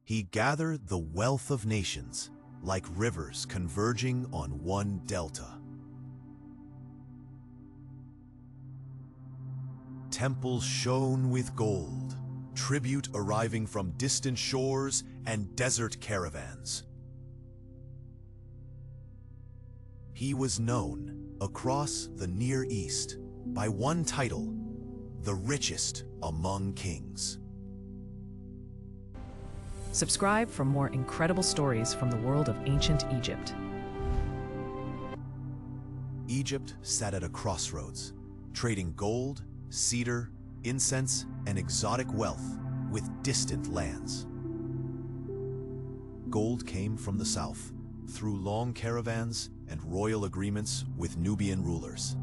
He gathered the wealth of nations, like rivers converging on one delta. Temples shone with gold, tribute arriving from distant shores and desert caravans. He was known across the Near East by one title, the richest among kings. Subscribe for more incredible stories from the world of ancient Egypt. Egypt sat at a crossroads, trading gold, cedar, incense, and exotic wealth with distant lands. Gold came from the south through long caravans and royal agreements with Nubian rulers.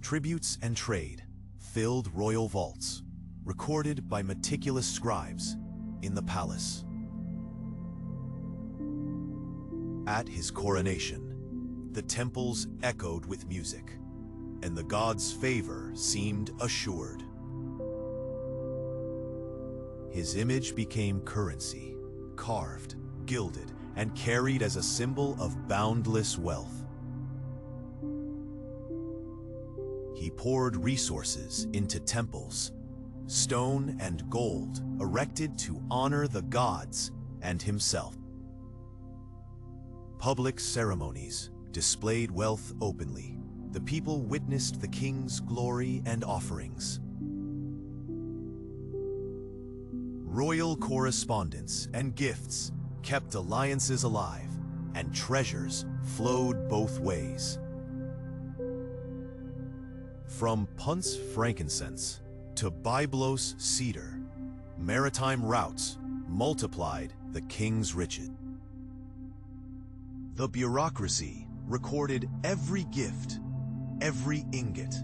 Tributes and trade filled royal vaults, recorded by meticulous scribes in the palace. At his coronation, the temples echoed with music, and the god's favor seemed assured. His image became currency, carved, gilded, and carried as a symbol of boundless wealth. He poured resources into temples, stone and gold erected to honor the gods and himself. Public ceremonies displayed wealth openly. The people witnessed the king's glory and offerings. Royal correspondence and gifts kept alliances alive, and treasures flowed both ways. From Punt's frankincense to Byblos cedar, maritime routes multiplied the king's riches. The bureaucracy recorded every gift, every ingot,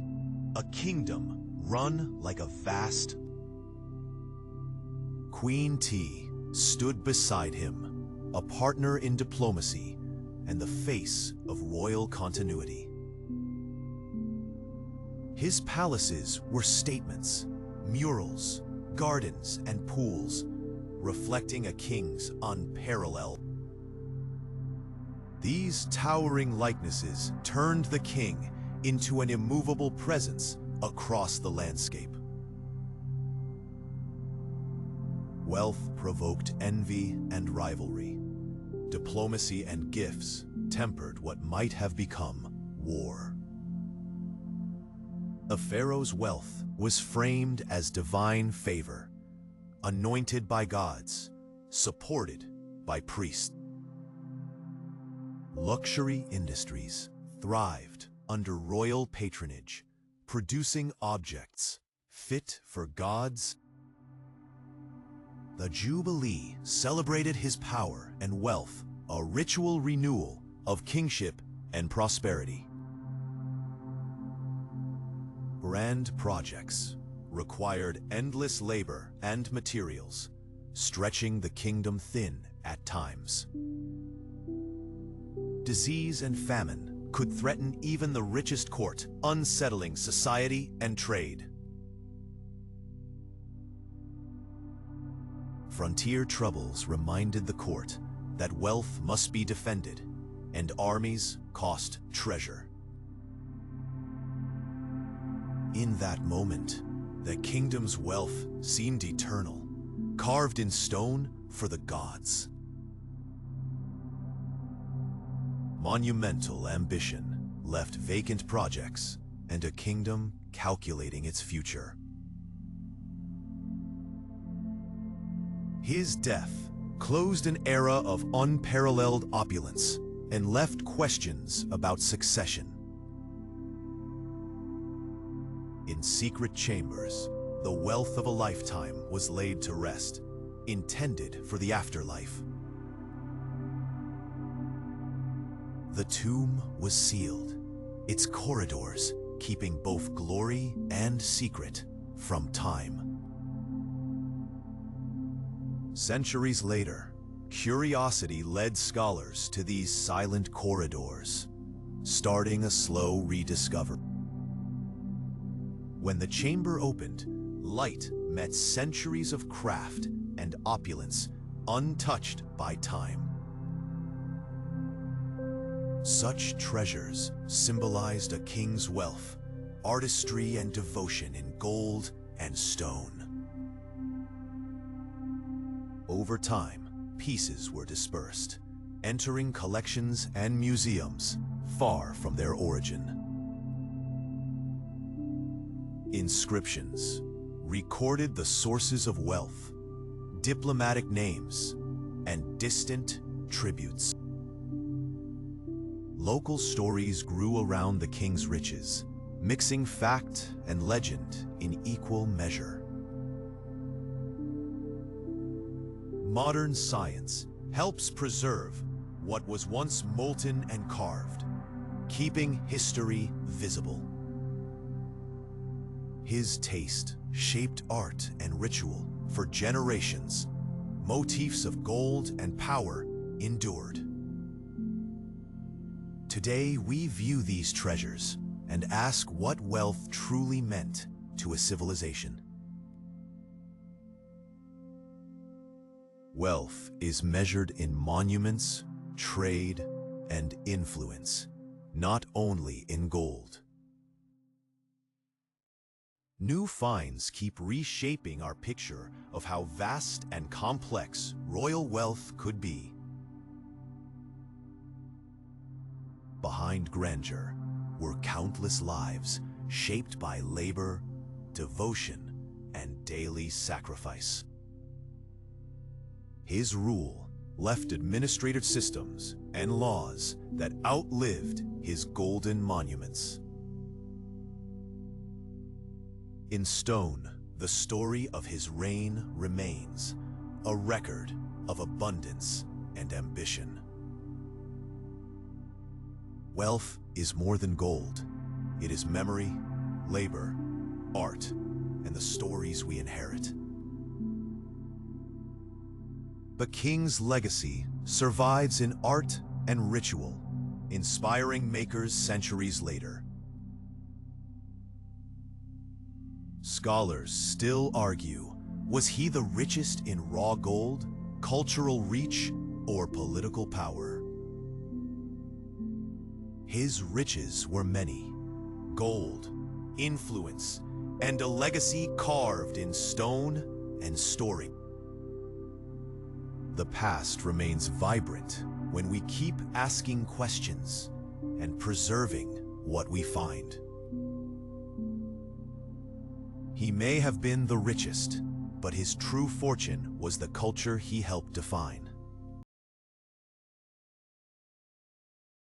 a kingdom run like a vast. Queen T stood beside him, a partner in diplomacy and the face of royal continuity. His palaces were statements, murals, gardens, and pools, reflecting a king's unparalleled. These towering likenesses turned the king into an immovable presence across the landscape. Wealth provoked envy and rivalry. Diplomacy and gifts tempered what might have become war. A pharaoh's wealth was framed as divine favor, anointed by gods, supported by priests. Luxury industries thrived under royal patronage, producing objects fit for gods. The Jubilee celebrated his power and wealth, a ritual renewal of kingship and prosperity. Grand projects required endless labor and materials, stretching the kingdom thin at times. Disease and famine could threaten even the richest court, unsettling society and trade. Frontier troubles reminded the court that wealth must be defended, and armies cost treasure. In that moment, the kingdom's wealth seemed eternal, carved in stone for the gods. Monumental ambition left vacant projects and a kingdom calculating its future. His death closed an era of unparalleled opulence and left questions about succession. In secret chambers, the wealth of a lifetime was laid to rest, intended for the afterlife. The tomb was sealed, its corridors keeping both glory and secret from time. Centuries later, curiosity led scholars to these silent corridors, starting a slow rediscovery. When the chamber opened, light met centuries of craft and opulence untouched by time. Such treasures symbolized a king's wealth, artistry and devotion in gold and stone. Over time, pieces were dispersed, entering collections and museums far from their origin. Inscriptions recorded the sources of wealth, diplomatic names, and distant tributes. Local stories grew around the king's riches, mixing fact and legend in equal measure. Modern science helps preserve what was once molten and carved, keeping history visible. His taste shaped art and ritual for generations. Motifs of gold and power endured. Today, we view these treasures and ask what wealth truly meant to a civilization. Wealth is measured in monuments, trade, and influence, not only in gold. New finds keep reshaping our picture of how vast and complex royal wealth could be. Behind grandeur were countless lives shaped by labor, devotion, and daily sacrifice. His rule left administrative systems and laws that outlived his golden monuments. In stone, the story of his reign remains, a record of abundance and ambition. Wealth is more than gold. It is memory, labor, art, and the stories we inherit. The king's legacy survives in art and ritual, inspiring makers centuries later. Scholars still argue, was he the richest in raw gold, cultural reach, or political power? His riches were many: gold, influence, and a legacy carved in stone and story. The past remains vibrant when we keep asking questions and preserving what we find. He may have been the richest, but his true fortune was the culture he helped define.